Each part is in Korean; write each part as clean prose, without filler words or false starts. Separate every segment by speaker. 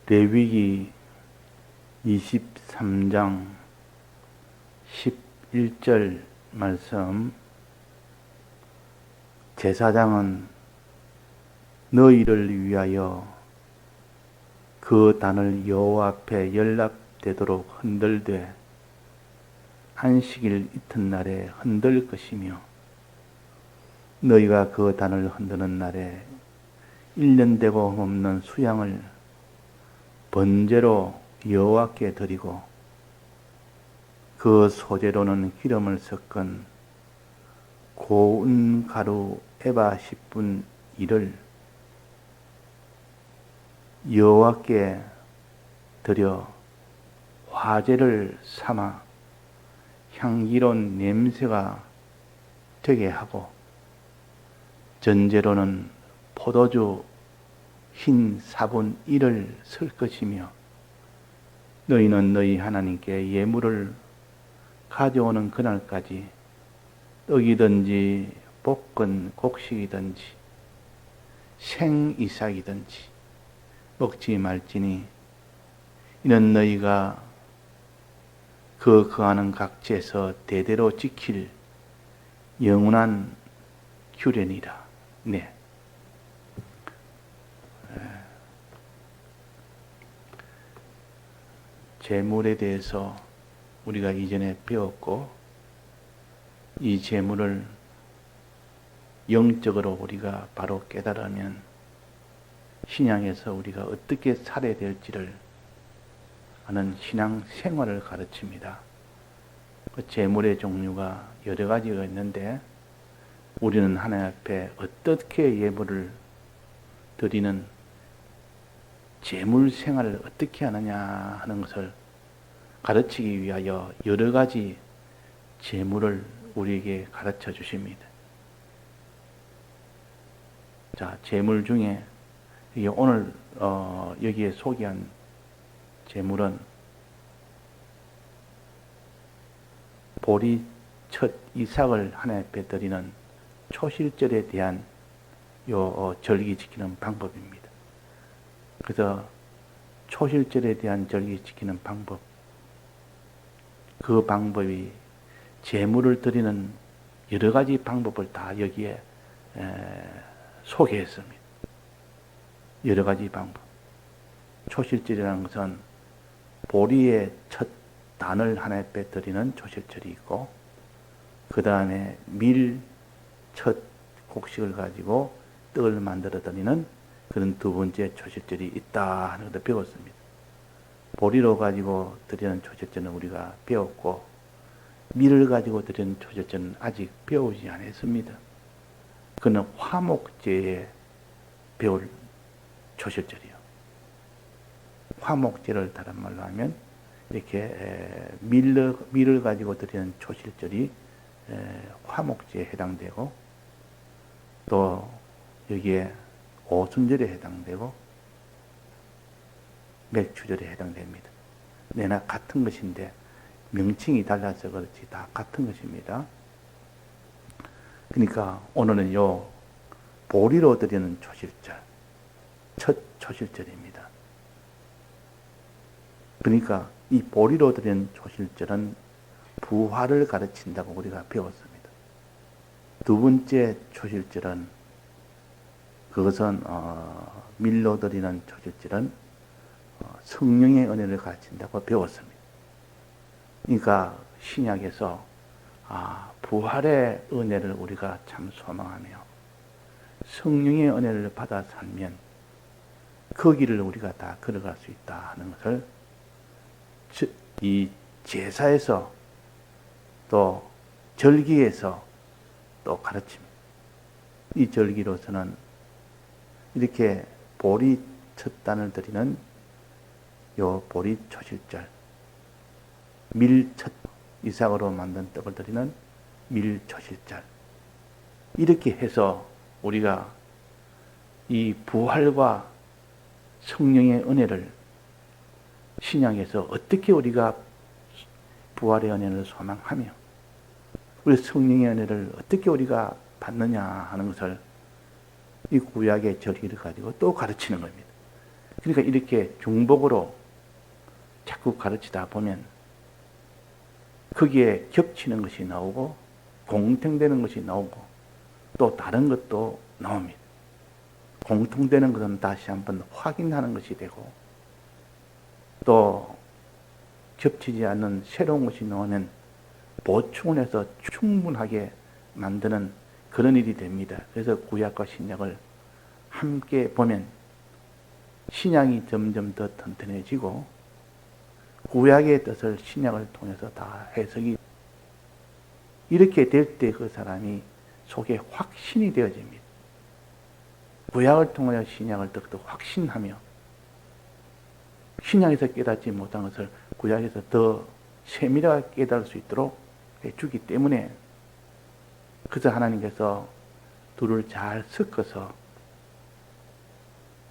Speaker 1: 레위기 23장 11절 말씀. 제사장은 너희를 위하여 그 단을 여호와 앞에 연락되도록 흔들되 안식일 이튿날에 흔들 것이며, 너희가 그 단을 흔드는 날에 1년 되고 없는 수양을 번제로 여호와께 드리고, 그 소재로는 기름을 섞은 고운 가루 에바 10분 1을 여호와께 드려 화제를 삼아 향기로운 냄새가 되게 하고, 전제로는 포도주 흰 4분 1을 쓸 것이며, 너희는 너희 하나님께 예물을 가져오는 그날까지 떡이든지 볶은 곡식이든지 생이삭이든지 먹지 말지니, 이는 너희가 그 거하는 각지에서 대대로 지킬 영원한 규례니라. 네. 제물에 대해서 우리가 이전에 배웠고, 이 제물을 영적으로 우리가 바로 깨달으면 신앙에서 우리가 어떻게 살아야 될지를 하는 신앙 생활을 가르칩니다. 그 제물의 종류가 여러 가지가 있는데, 우리는 하나님 앞에 어떻게 예물을 드리는 제물 생활을 어떻게 하느냐 하는 것을 가르치기 위하여 여러 가지 제물을 우리에게 가르쳐 주십니다. 자, 제물 중에 오늘 여기에 소개한 제물은 보리 첫 이삭을 하나님 앞에 드리는 초실절에 대한 절기 지키는 방법입니다. 그래서 초실절에 대한 절기 지키는 방법, 그 방법이 제물을 드리는 여러 가지 방법을 다 여기에 소개했습니다. 여러 가지 방법. 초실절이라는 것은 보리의 첫 단을 하나님 앞에 드리는 초실절이 있고, 그 다음에 밀 첫 곡식을 가지고 떡을 만들어 드리는 그런 두 번째 초실절이 있다 하는 것을 배웠습니다. 보리로 가지고 드리는 초실절은 우리가 배웠고, 밀을 가지고 드리는 초실절은 아직 배우지 않았습니다. 그는 화목제에 배울 초실절이요. 화목제를 다른 말로 하면 이렇게 밀을 가지고 드리는 초실절이 화목제에 해당되고, 또 여기에 오순절에 해당되고 맥추절에 해당됩니다. 내나 같은 것인데 명칭이 달라서 그렇지 다 같은 것입니다. 그러니까 오늘은 요 보리로 드리는 초실절, 첫 초실절입니다. 그러니까 이 보리로 드리는 초실절은 부활을 가르친다고 우리가 배웠습니다. 두 번째 초실절은, 그것은 밀로 드리는 초실절은 성령의 은혜를 가르친다고 배웠습니다. 그러니까 신약에서 부활의 은혜를 우리가 참 소망하며 성령의 은혜를 받아 살면 그 길을 우리가 다 걸어갈 수 있다 하는 것을 이 제사에서 또 절기에서 또 가르칩니다. 이 절기로서는 이렇게 보리 첫 단을 드리는 요 보리 초실절, 밀 첫 이삭으로 만든 떡을 드리는 밀 초실절, 이렇게 해서 우리가 이 부활과 성령의 은혜를 신약에서 어떻게 우리가 부활의 은혜를 소망하며 우리 성령의 은혜를 어떻게 우리가 받느냐 하는 것을 이 구약의 절기를 가지고 또 가르치는 겁니다. 그러니까 이렇게 중복으로 자꾸 가르치다 보면 거기에 겹치는 것이 나오고 공통되는 것이 나오고 또 다른 것도 나옵니다. 공통되는 것은 다시 한번 확인하는 것이 되고 또 겹치지 않는 새로운 것이 나오면 보충을 해서 충분하게 만드는 그런 일이 됩니다. 그래서 구약과 신약을 함께 보면 신약이 점점 더 튼튼해지고 구약의 뜻을 신약을 통해서 다 해석이 이렇게 될 때 그 사람이 속에 확신이 되어집니다. 구약을 통하여 신약을 더욱더 확신하며 신약에서 깨닫지 못한 것을 구약에서 더 세밀하게 깨달을 수 있도록 해주기 때문에 그래서 하나님께서 둘을 잘 섞어서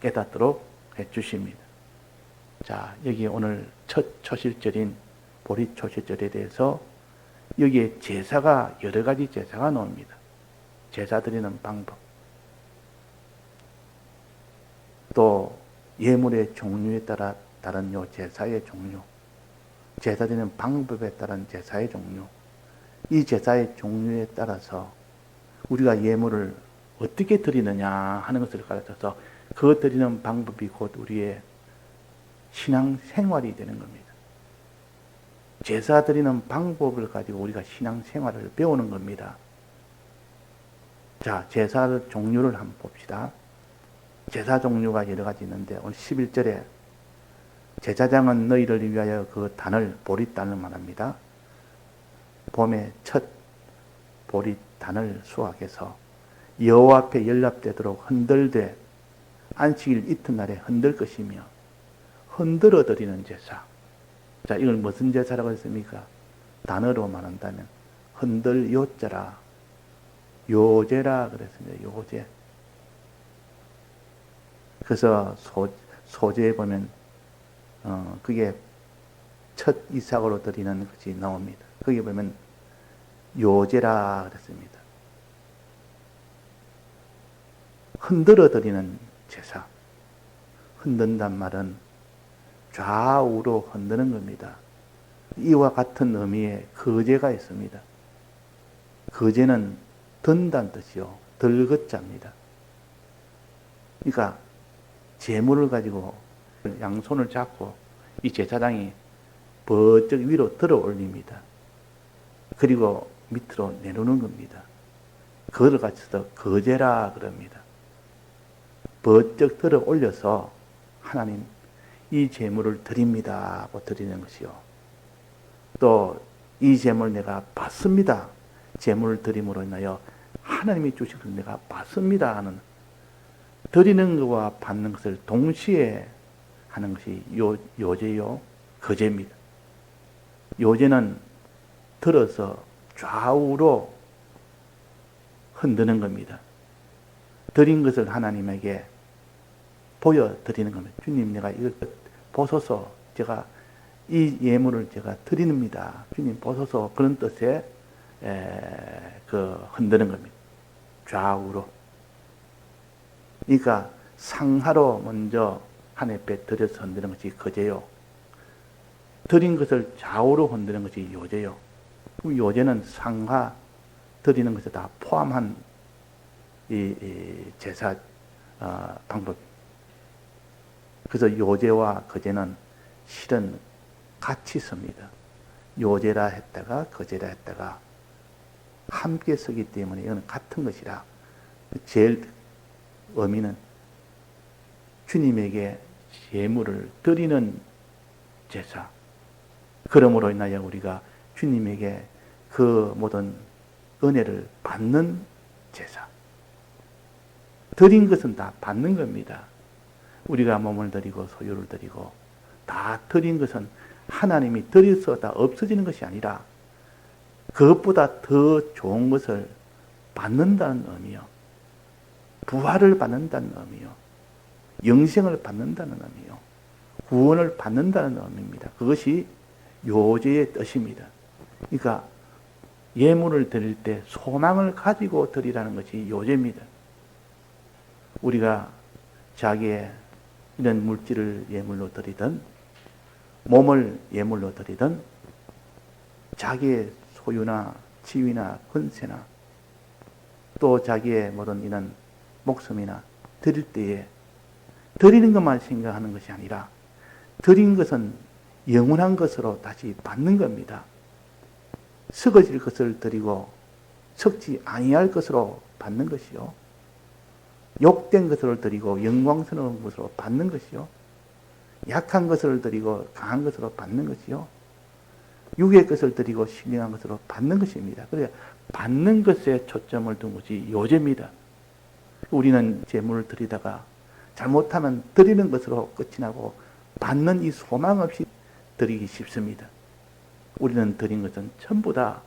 Speaker 1: 깨닫도록 해주십니다. 자, 여기 오늘 첫 초실절인 보릿 초실절에 대해서 여기에 제사가 여러 가지 제사가 나옵니다. 제사 드리는 방법 또 예물의 종류에 따라 다른 요 제사의 종류 제사 드리는 방법에 따른 제사의 종류 이 제사의 종류에 따라서 우리가 예물을 어떻게 드리느냐 하는 것을 가르쳐서 그 드리는 방법이 곧 우리의 신앙생활이 되는 겁니다. 제사 드리는 방법을 가지고 우리가 신앙생활을 배우는 겁니다. 자, 제사 종류를 한번 봅시다. 제사 종류가 여러 가지 있는데 오늘 11절에 제사장은 너희를 위하여 그 단을 보릿단을 말합니다. 봄에 첫 보릿단을 수확해서 여호와 앞에 연납되도록 흔들되 안식일 이튿날에 흔들 것이며 흔들어 드리는 제사. 자, 이걸 무슨 제사라고 했습니까? 단어로 말한다면 흔들 요자라 요제라 그랬습니다. 요제. 그래서 소제에 보면 그게 첫 이삭으로 드리는 것이 나옵니다. 거기 보면 요제라 그랬습니다. 흔들어 드리는 제사. 흔든단 말은 좌우로 흔드는 겁니다. 이와 같은 의미의 거제가 있습니다. 거제는 든다는 뜻이요. 들긋자입니다. 그러니까 제물을 가지고 양손을 잡고 이 제사장이 번쩍 위로 들어 올립니다. 그리고 밑으로 내놓는 겁니다. 그걸 가지고서 거제라 그럽니다. 번쩍 들어 올려서 하나님 이 제물을 드립니다 하고 드리는 것이요. 또 이 제물 내가 받습니다. 제물을 드림으로 인하여 하나님이 주신 것을 내가 받습니다 하는 드리는 것과 받는 것을 동시에 하는 것이 요제요, 거제입니다. 요제는 들어서 좌우로 흔드는 겁니다. 드린 것을 하나님에게 보여드리는 겁니다. 주님, 내가 이걸 보소서. 제가 이 예물을 제가 드립니다. 주님 보소서. 그런 뜻에 흔드는 겁니다. 좌우로. 그러니까 상하로 먼저 하나님께 드려서 흔드는 것이 거제요. 드린 것을 좌우로 흔드는 것이 요제요. 요제는 상하 드리는 것을 다 포함한 이 제사 방법. 그래서 요제와 거제는 실은 같이 씁니다. 요제라 했다가 거제라 했다가 함께 쓰기 때문에 이건 같은 것이라. 제일 의미는 주님에게 예물을 드리는 제사. 그러므로 인하여 우리가 주님에게 그 모든 은혜를 받는 제사. 드린 것은 다 받는 겁니다. 우리가 몸을 드리고 소유를 드리고 다 드린 것은 하나님이 드려서 다 없어지는 것이 아니라 그것보다 더 좋은 것을 받는다는 의미요. 부활을 받는다는 의미요. 영생을 받는다는 의미요. 구원을 받는다는 의미입니다. 그것이 요제의 뜻입니다. 그러니까 예물을 드릴 때 소망을 가지고 드리라는 것이 요제입니다. 우리가 자기의 이런 물질을 예물로 드리든 몸을 예물로 드리든 자기의 소유나 지위나 권세나 또 자기의 모든 이런 목숨이나 드릴 때에 드리는 것만 생각하는 것이 아니라 드린 것은 영원한 것으로 다시 받는 겁니다. 썩어질 것을 드리고 썩지 아니할 것으로 받는 것이요. 욕된 것을 드리고 영광스러운 것으로 받는 것이요. 약한 것을 드리고 강한 것으로 받는 것이요. 육의 것을 드리고 신령한 것으로 받는 것입니다. 그래서 받는 것에 초점을 둔 것이 요제입니다. 우리는 재물을 드리다가 잘못하면 드리는 것으로 끝이 나고 받는 이 소망 없이 드리기 쉽습니다. 우리는 드린 것은 전부 다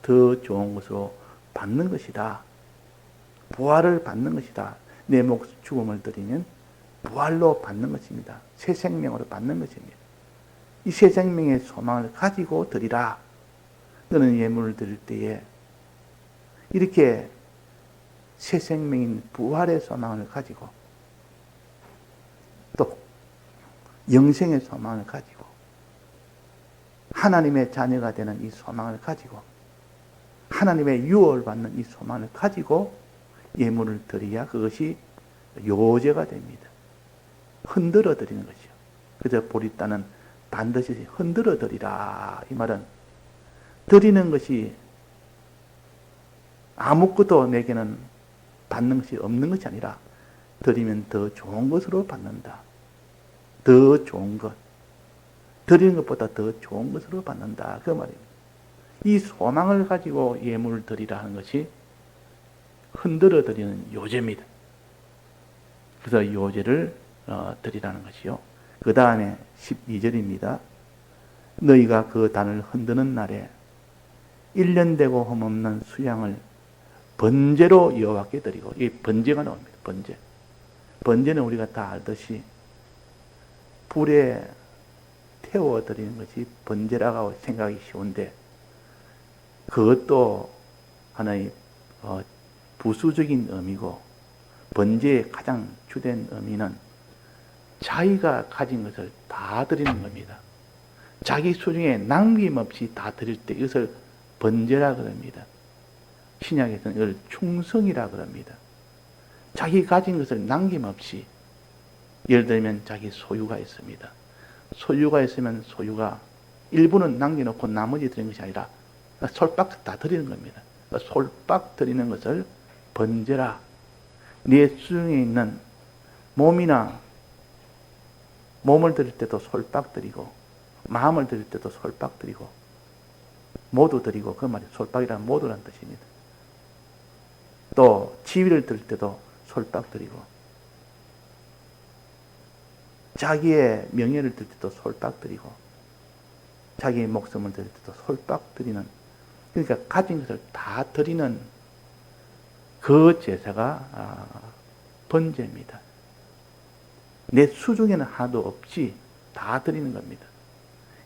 Speaker 1: 더 좋은 것으로 받는 것이다. 부활을 받는 것이다. 내 목 죽음을 드리면 부활로 받는 것입니다. 새 생명으로 받는 것입니다. 이 새 생명의 소망을 가지고 드리라. 너는 예물을 드릴 때에 이렇게 새 생명인 부활의 소망을 가지고 또 영생의 소망을 가지고 하나님의 자녀가 되는 이 소망을 가지고 하나님의 유업을 받는 이 소망을 가지고 예물을 드려야 그것이 요제가 됩니다. 흔들어 드리는 것이요. 그래서 보리따는 반드시 흔들어 드리라. 이 말은 드리는 것이 아무것도 내게는 받는 것이 없는 것이 아니라 드리면 더 좋은 것으로 받는다. 더 좋은 것. 드리는 것보다 더 좋은 것으로 받는다. 그 말입니다. 이 소망을 가지고 예물을 드리라 하는 것이 흔들어 드리는 요제입니다. 그래서 요제를 드리라는 것이요. 그 다음에 12절입니다. 너희가 그 단을 흔드는 날에 1년 되고 흠없는 수양을 번제로 여호와께 드리고, 이 번제가 나옵니다. 번제. 번제는 우리가 다 알듯이 불에 태워 드리는 것이 번제라고 생각하기 쉬운데, 그것도 하나의 부수적인 의미고, 번제의 가장 주된 의미는 자기가 가진 것을 다 드리는 겁니다. 자기 수중에 남김없이 다 드릴 때 이것을 번제라 그럽니다. 신약에서는 이걸 충성이라 그럽니다. 자기 가진 것을 남김없이, 예를 들면 자기 소유가 있습니다. 소유가 있으면 소유가 일부는 남겨놓고 나머지 드리는 것이 아니라 솔박 다 드리는 겁니다. 솔박 드리는 것을 번제라. 내 수중에 있는 몸이나 몸을 드릴 때도 솔박 드리고, 마음을 드릴 때도 솔박 드리고, 모두 드리고, 그 말이 솔박이란 모두란 뜻입니다. 또 지위를 드릴 때도 솔박 드리고, 자기의 명예를 드릴 때도 솔박 드리고, 자기의 목숨을 드릴 때도 솔박 드리는, 그러니까 가진 것을 다 드리는 그 제사가 번제입니다. 내 수중에는 하나도 없이 다 드리는 겁니다.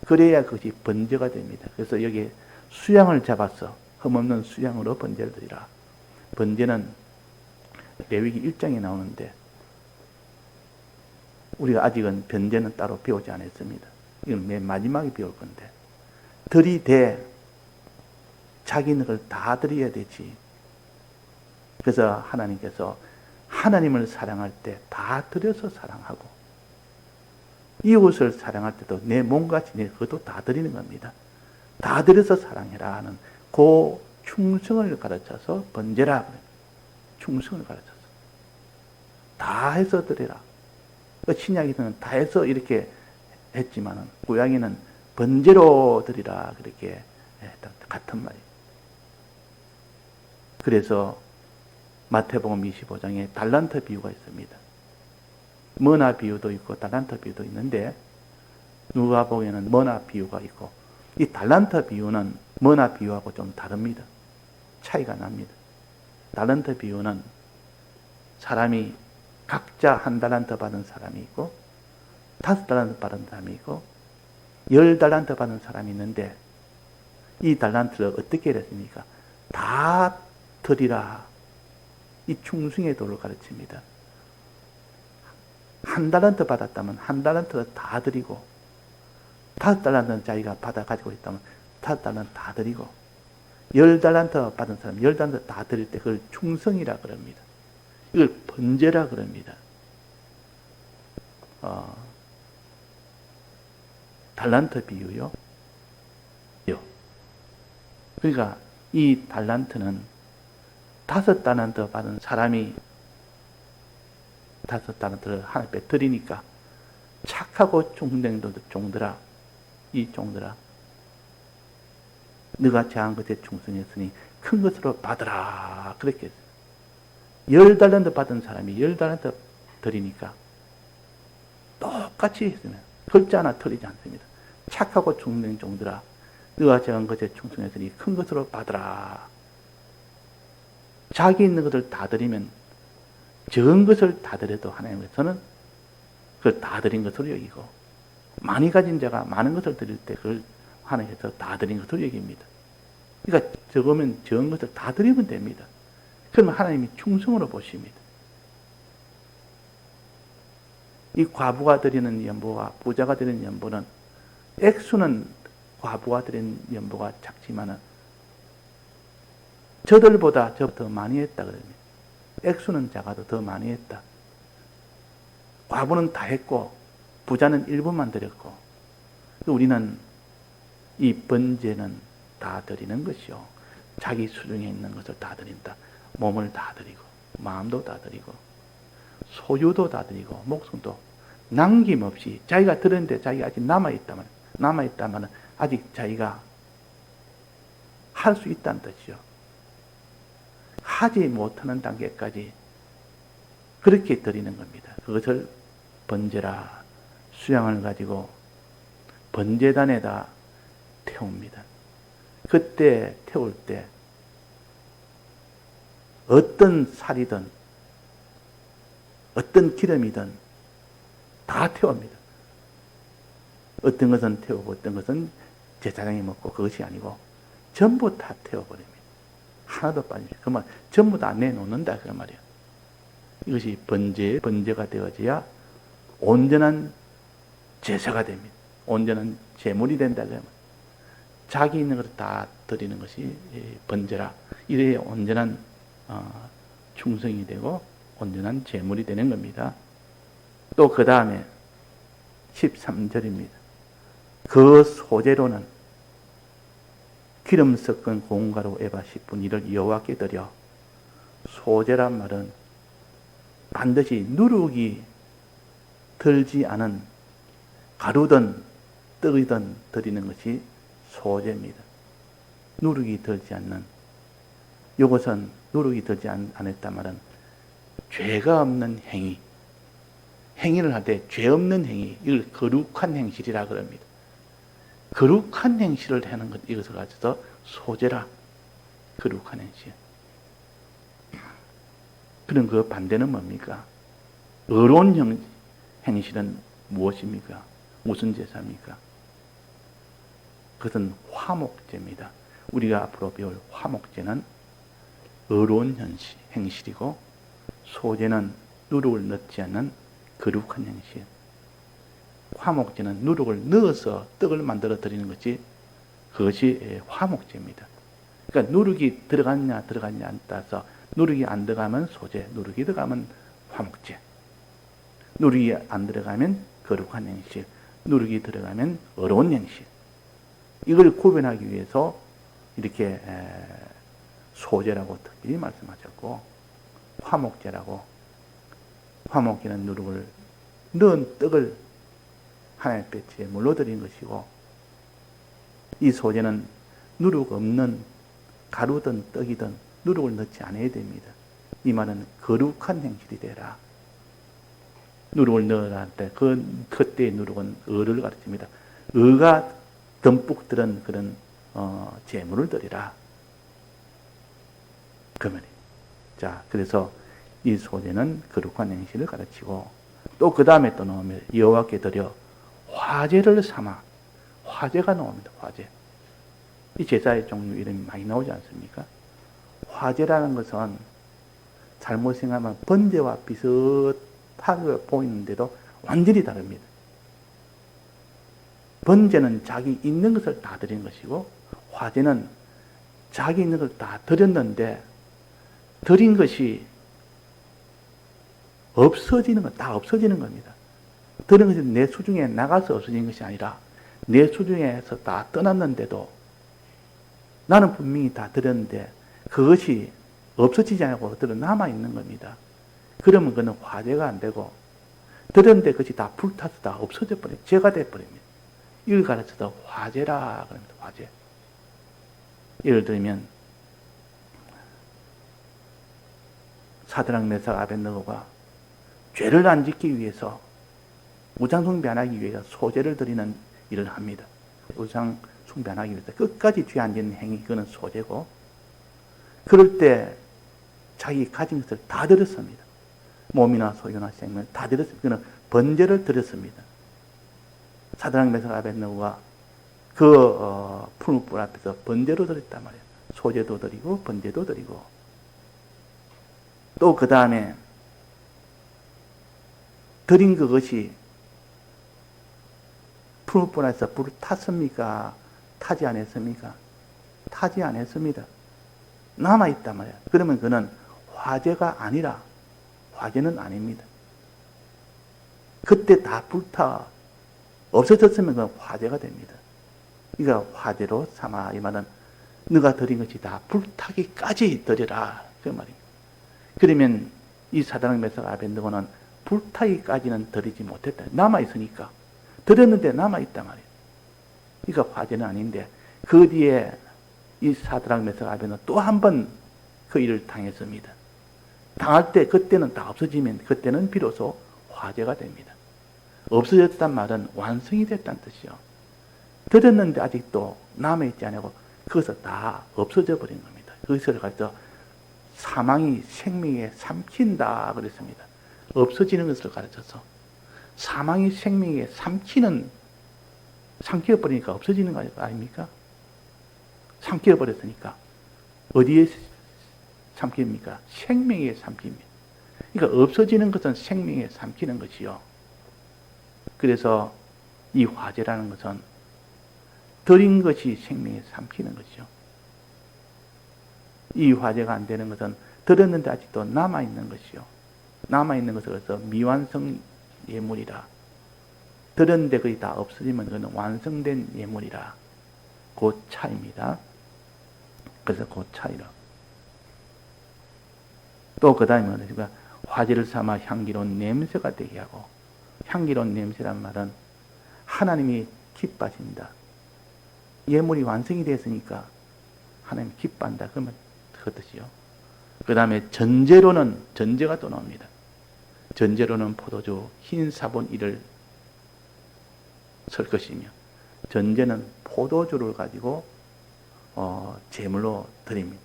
Speaker 1: 그래야 그것이 번제가 됩니다. 그래서 여기 수양을 잡아서 흠없는 수양으로 번제를 드리라. 번제는 레위기 1장에 나오는데 우리가 아직은 번제는 따로 배우지 않았습니다. 이건 맨 마지막에 배울 건데, 들이대 자기는 걸 다 드려야 되지. 그래서 하나님께서 하나님을 사랑할 때 다 드려서 사랑하고, 이웃을 사랑할 때도 내 몸같이 내 그것도 다 드리는 겁니다. 다 드려서 사랑해라 하는 그 충성을 가르쳐서 번제라. 충성을 가르쳐서 다 해서 드려라. 신약에서는 다 해서 이렇게 했지만은 구약에는 번제로 드리라 그렇게 같은 말이에요. 그래서 마태복음 25장에 달란트 비유가 있습니다. 머나 비유도 있고 달란트 비유도 있는데, 누가복음에는 머나 비유가 있고, 이 달란트 비유는 머나 비유하고 좀 다릅니다. 차이가 납니다. 달란트 비유는 사람이 각자 한 달란트 받은 사람이 있고, 5달란트 받은 사람이 있고, 10달란트 받은 사람이 있는데, 이 달란트를 어떻게 했습니까? 다 드리라. 이 충성의 도를 가르칩니다. 한 달란트 받았다면 한 달란트를 다 드리고, 5달란트는 자기가 받아 가지고 있다면 5달란트 다 드리고, 10달란트 받은 사람 10달란트 다 드릴 때 그걸 충성이라 그럽니다. 이걸 번제라 그럽니다. 달란트 비유요. 그러니까 이 달란트는 5달란트 받은 사람이 5달란트를 하나님께 드리니까 착하고 종된 종들아, 이 종들아, 너가 작은 것에 충성했으니 큰 것으로 받으라. 그렇게 했어요. 10달란트 받은 사람이 10달란트 드리니까 똑같이 했으면 글자 하나 틀리지 않습니다. 착하고 종된 종들아, 너가 작은 것에 충성했으니 큰 것으로 받으라. 자기 있는 것을 다 드리면 적은 것을 다 드려도 하나님께서는 그걸 다 드린 것으로 여기고, 많이 가진 자가 많은 것을 드릴 때 그걸 하나님께서 다 드린 것으로 여깁니다. 그러니까 적으면 적은 것을 다 드리면 됩니다. 그러면 하나님이 충성으로 보십니다. 이 과부가 드리는 연보와 부자가 드리는 연보는, 액수는 과부가 드리는 연보가 작지만은 저들보다 저 더 많이 했다 그럽니다. 액수는 작아도 더 많이 했다. 과부는 다 했고 부자는 일부만 드렸고, 우리는 이 번제는 다 드리는 것이요, 자기 수중에 있는 것을 다 드린다. 몸을 다 드리고 마음도 다 드리고 소유도 다 드리고 목숨도 남김없이, 자기가 드렸는데 자기가 아직 남아있다면 아직 자기가 할 수 있다는 뜻이요. 하지 못하는 단계까지 그렇게 드리는 겁니다. 그것을 번제라, 수양을 가지고 번제단에다 태웁니다. 그때 태울 때 어떤 살이든 어떤 기름이든 다 태웁니다. 어떤 것은 태우고 어떤 것은 제사장이 먹고, 그것이 아니고 전부 다 태워버립니다. 하나도 빠지지. 그 말, 전부 다 내놓는다 그 말이에요. 이것이 번제가 되어져야 온전한 제사가 됩니다. 온전한 제물이 된다 그 말이에요. 자기 있는 것을 다 드리는 것이 번제라. 이래야 온전한 충성이 되고 온전한 제물이 되는 겁니다. 또 그 다음에 13절입니다. 그 소재로는 기름 섞은 고운가루 에바 10분 이를 여호와께 드려. 소재란 말은 반드시 누룩이 들지 않은 가루든 떡이든 드리는 것이 소재입니다. 누룩이 들지 않는, 이것은 누룩이 들지 않았단 말은 죄가 없는 행위를 할 때 죄 없는 행위, 이걸 거룩한 행실이라 그럽니다. 거룩한 행실을 하는 것, 이것을 가져서 소재라, 거룩한 행실. 그럼 그 반대는 뭡니까? 의로운 행실은 무엇입니까? 무슨 제사입니까? 그것은 화목제입니다. 우리가 앞으로 배울 화목제는 의로운 행실이고, 소제는 누룩을 넣지 않는 거룩한 행실. 화목제는 누룩을 넣어서 떡을 만들어 드리는 것이, 그것이 화목제입니다. 그러니까 누룩이 들어갔냐 안 따라서, 누룩이 안 들어가면 소제, 누룩이 들어가면 화목제. 누룩이 안 들어가면 거룩한 행실, 누룩이 들어가면 어려운 행실. 이걸 구분하기 위해서 이렇게 소제라고 특별히 말씀하셨고, 화목제라고, 화목제는 누룩을 넣은 떡을 하나님께 제물로 드린 것이고, 이 소제는 누룩 없는 가루든 떡이든 누룩을 넣지 않아야 됩니다. 이 말은 거룩한 행실이 되라. 누룩을 넣으라 할 때, 그때의 누룩은 의를 가르칩니다. 의가 듬뿍 들은 그런 제물을 드리라. 그 말이에요. 자, 그래서 이 소제는 거룩한 행실을 가르치고, 또 그 다음에 또 나오면 여호와께 드려 화제를 삼아. 화제가 나옵니다. 화제. 이 제사의 종류 이름이 많이 나오지 않습니까? 화제라는 것은 잘못 생각하면 번제와 비슷한 파괴가 보이는데도 완전히 다릅니다. 번제는 자기 있는 것을 다 드린 것이고, 화제는 자기 있는 것을 다 드렸는데, 드린 것이 없어지는 것, 다 없어지는 겁니다. 드린 것이 내 수중에 나가서 없어진 것이 아니라, 내 수중에서 다 떠났는데도, 나는 분명히 다 드렸는데, 그것이 없어지지 않고 그대로 남아있는 겁니다. 그러면 그는 화제가 안 되고, 드렸는데 그것이 다 불타서 다 없어져 버려요. 죄가 돼버립니다. 이걸 가르쳐서 화제라 그럽니다. 화제. 예를 들면 사드락 메삭 아벳느고가 죄를 안 짓기 위해서 우상 숭배 안 하기 위해서 소제를 드리는 일을 합니다. 우상 숭배 안 하기 위해서 끝까지 죄 안 짓는 행위, 그거는 소제고, 그럴 때 자기 가진 것을 다 드렸습니다. 몸이나 소유나 생명을 다 드렸습니다. 그는 번제를 드렸습니다. 사드락 메삭 아벳느고가 그 풀무불 앞에서 번제로 드렸단 말이에요. 소제도 드리고 번제도 드리고, 또 그 다음에 드린 그것이 풀무불 안에서 불을 탔습니까? 타지 않았습니까? 타지 않았습니다. 남아있단 말이에요. 그러면 그는 화제가 아니라, 화제는 아닙니다. 그때 다 불타 없어졌으면 그건 화제가 됩니다. 그러니까 화제로 삼아, 이 말은 너가 드린 것이 다 불타기까지 드려라, 그 말입니다. 그러면 이 사드락 메삭 아벳느고는 불타기까지는 드리지 못했다. 남아있으니까. 드렸는데 남아있단 말이에요. 그러니까 화제는 아닌데, 그 뒤에 이 사드락 메삭 아벳느고는 또 한 번 그 일을 당했습니다. 당할 때 그때는 다 없어지면 그때는 비로소 화제가 됩니다. 없어졌단 말은 완성이 됐다는 뜻이요. 드렸는데 아직도 남아있지 않고 그것을 다 없어져 버린 겁니다. 그것을 가지고 사망이 생명에 삼킨다 그랬습니다. 없어지는 것을 가르쳐서 사망이 생명에 삼켜버리니까 없어지는 거 아닙니까? 삼켜버렸으니까 어디에 삼킵니까? 생명에 삼킵니다. 그러니까 없어지는 것은 생명에 삼키는 것이요. 그래서 이 화제라는 것은 드린 것이 생명에 삼키는 것이죠. 이 화제가 안 되는 것은 드렸는데 아직도 남아있는 것이요. 남아있는 것을 그래서 미완성 예물이라. 드렸는데 거의 다 없어지면 그는 완성된 예물이라. 그 차이입니다. 그래서 그 차이라. 또 그 다음에 그러니까 화제를 삼아 향기로운 냄새가 되게 하고, 향기로운 냄새란 말은 하나님이 기뻐하신다. 예물이 완성이 됐으니까 하나님이 기뻐한다. 그러면 그 뜻이요. 그 다음에 전제로는, 전제가 또 나옵니다. 전제로는 포도주 흰 사본 1을 설 것이며, 전제는 포도주를 가지고 제물로 드립니다.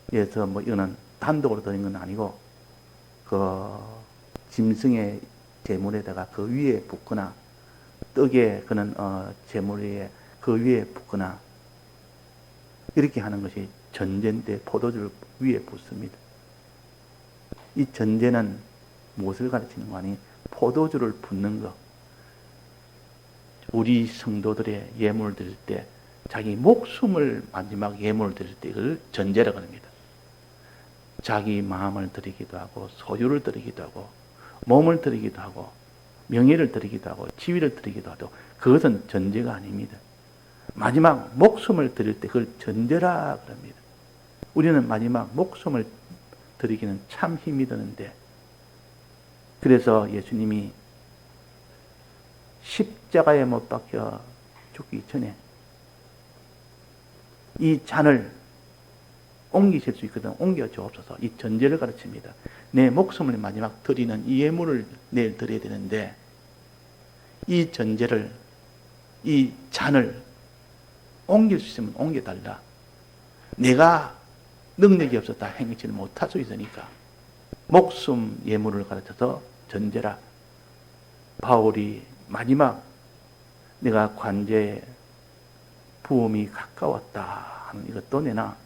Speaker 1: 그래서 뭐 이거는 단독으로 드린 건 아니고, 그 짐승의 제물에다가 그 위에 붓거나, 떡에 그는 제물 위에 그 위에 붓거나, 이렇게 하는 것이 전제인데 포도주를 위에 붓습니다. 이 전제는 무엇을 가르치는 거 아니? 포도주를 붓는 것. 우리 성도들의 예물을 드릴 때 자기 목숨을 마지막 예물을 드릴 때 이걸 전제라고 합니다. 자기 마음을 드리기도 하고, 소유를 드리기도 하고, 몸을 드리기도 하고, 명예를 드리기도 하고, 지위를 드리기도 하고, 그것은 전제가 아닙니다. 마지막 목숨을 드릴 때 그걸 전제라 그럽니다. 우리는 마지막 목숨을 드리기는 참 힘이 드는데, 그래서 예수님이 십자가에 못 박혀 죽기 전에 이 잔을 옮기실 수 있거든 옮겨 주옵소서. 이 전제를 가르칩니다. 내 목숨을 마지막 드리는 이 예물을 내일 드려야 되는데, 이 전제를, 이 잔을 옮길 수 있으면 옮겨달라. 내가 능력이 없어 다 행치를 못할 수 있으니까 목숨 예물을 가르쳐서 전제라. 바울이 마지막 내가 관제의 부음이 가까웠다 하는 이것도 내나,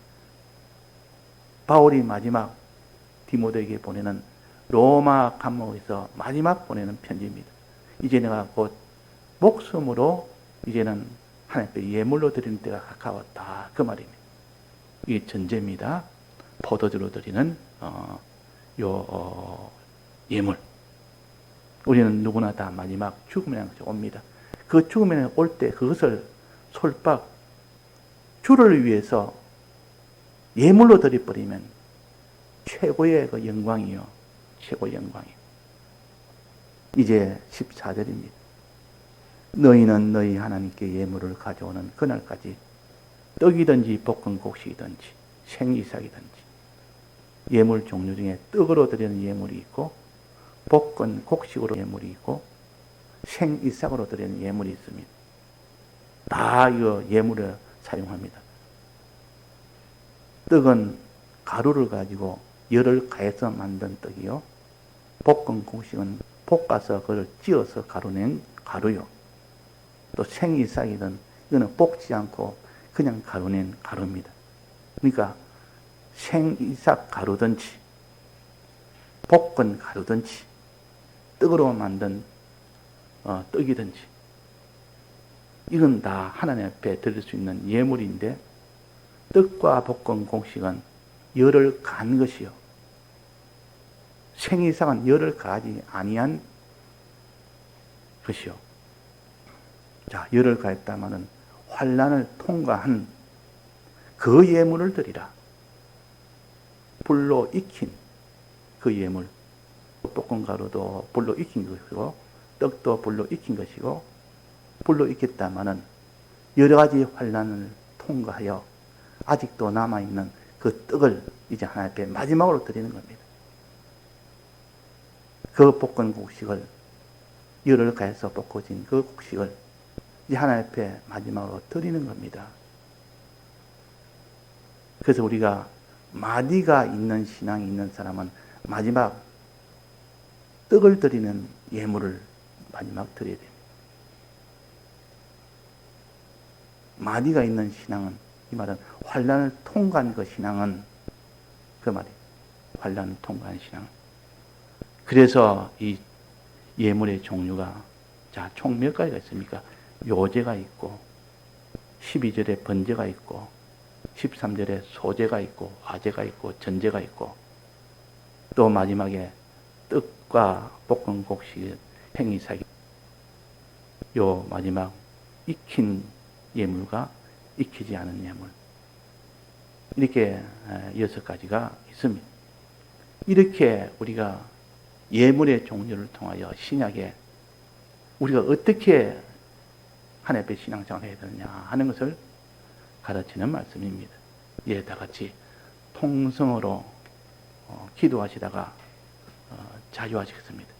Speaker 1: 바울이 마지막 디모데에게 보내는 로마 감옥에서 마지막 보내는 편지입니다. 이제 내가 곧 목숨으로 이제는 하나님 앞에 예물로 드리는 때가 가까웠다. 그 말입니다. 이게 전제입니다. 포도주로 드리는 예물. 우리는 누구나 다 마지막 죽음이라는 것이 옵니다. 그 죽음에 올 때 그것을 솔박 주를 위해서 예물로 드려버리면 최고의 그 영광이요. 최고의 영광이요. 이제 14절입니다. 너희는 너희 하나님께 예물을 가져오는 그날까지 떡이든지 볶은 곡식이든지 생이삭이든지 예물 종류 중에 떡으로 드리는 예물이 있고 볶은 곡식으로 예물이 있고 생이삭으로 드리는 예물이 있습니다. 다 이거 예물에 사용합니다. 떡은 가루를 가지고 열을 가해서 만든 떡이요. 볶은 곡식은 볶아서 그걸 찧어서 가루낸 가루요. 또 생이삭이든 이거는 볶지 않고 그냥 가루낸 가루입니다. 그러니까 생이삭 가루든지 볶은 가루든지 떡으로 만든 떡이든지 이건 다 하나님 앞에 드릴 수 있는 예물인데 떡과 볶은 곡식은 열을 가한 것이요. 생이삭은 열을 가하지 아니한 것이요. 자, 열을 가했다마는 환난을 통과한 그 예물을 드리라. 불로 익힌 그 예물. 볶은 가루도 불로 익힌 것이고 떡도 불로 익힌 것이고 불로 익혔다마는 여러 가지 환난을 통과하여 아직도 남아있는 그 떡을 이제 하나님 앞에 마지막으로 드리는 겁니다. 그 볶은 곡식을 열을 가해서 볶아진 그 곡식을 이제 하나님 앞에 마지막으로 드리는 겁니다. 그래서 우리가 마디가 있는 신앙이 있는 사람은 마지막 떡을 드리는 예물을 마지막 드려야 됩니다. 마디가 있는 신앙은 이 말은 환난을 통과한 그 신앙은 그 말이에요. 환난을 통과한 신앙. 그래서 이 예물의 종류가 자, 총 몇 가지가 있습니까? 요제가 있고 12절에 번제가 있고 13절에 소제가 있고 화제가 있고 전제가 있고 또 마지막에 떡과 볶은 곡식 행이삭이 요 마지막 익힌 예물과 익히지 않은 예물 이렇게 6가지가 있습니다. 이렇게 우리가 예물의 종류를 통하여 신약에 우리가 어떻게 하나님 앞에 신앙생활을 해야 되느냐 하는 것을 가르치는 말씀입니다. 예, 다 같이 통성으로 기도하시다가 자유하시겠습니다.